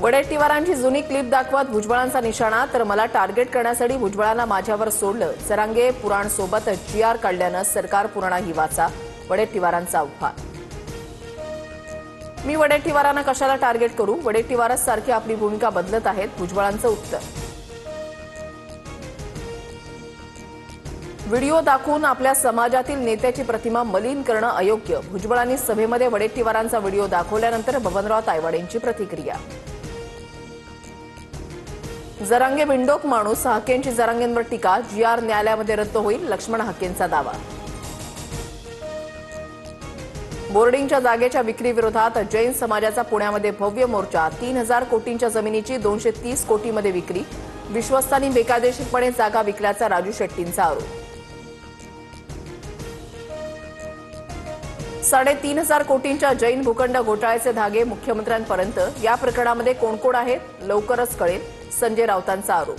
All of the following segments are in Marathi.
वडेट्टीवारांची जुनी क्लिप दाखवत भुजबळांचा निशाणा, तर मला टार्गेट करण्यासाठी भुजबळांना माझ्यावर सोडलं. जरांगे पुराणसोबत जीआर काढल्यानं सरकार पुराणाही वाचा, वडेट्टीवारांचा आव्हान. मी वडेट्टीवारांना कशाला टार्गेट करू? वडेट्टीवारच सारखी आपली भूमिका बदलत आहेत, भुजबळांचं उत्तर. व्हिडिओ दाखवून आपल्या समाजातील नेत्याची प्रतिमा मलिन करणं अयोग्य, भुजबळांनी सभेमध्ये वडेट्टीवारांचा व्हिडिओ दाखवल्यानंतर बबनराव तायवाडेंची प्रतिक्रिया. जरांगे बिंडोक माणूस, हाकेंची जरांगेंवर टीका, जीआर न्यायालयामध्ये रद्द होईल, लक्ष्मण हाकेंचा दावा. बोर्डिंगच्या जागेच्या विक्रीविरोधात जैन समाजाचा पुण्यामध्ये भव्य मोर्चा, 3,000 कोटींच्या जमिनीची 230 कोटीमध्ये विक्री, विश्वस्तांनी बेकायदेशीरपणे जागा विकल्याचा राजू शेट्टींचा आरोप. 3,500 कोटींच्या जैन भूखंड घोटाळ्याचे धागे मुख्यमंत्र्यांपर्यंत, या प्रकरणामध्ये कोण कोण आहेत लवकरच कळेल, संजय राऊतांचा आरोप.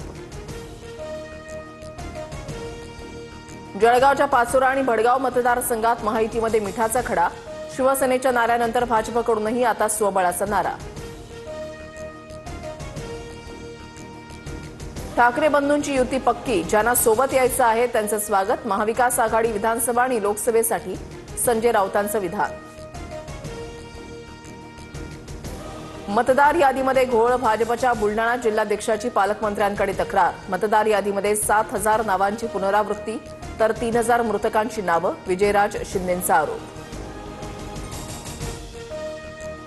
जळगावच्या पाचोरा आणि भडगाव मतदारसंघात महायुतीमध्ये मिठाचा खडा, शिवसेनेच्या नाऱ्यानंतर भाजपकडूनही आता स्वबळाचा नारा. ठाकरे बंधूंची युती पक्की, ज्यांना सोबत यायचं आहे त्यांचं स्वागत, महाविकास आघाडी विधानसभा आणि लोकसभेसाठी संजय राऊतांचं विधान. मतदार यादीमध्ये घोळ, भाजपच्या बुलडाणा जिल्हाध्यक्षाची पालकमंत्र्यांकडे तक्रार, मतदार यादीमध्ये 7,000 नावांची पुनरावृत्ती तर 3,000 मृतकांची नावं, विजयराज शिंदेंचा आरोप.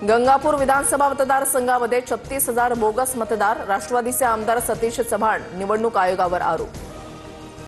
गंगापूर विधानसभा मतदारसंघामध्ये 36,000 बोगस मतदार, राष्ट्रवादीचे आमदार सतीश चव्हाण निवडणूक आयोगावर आरोप.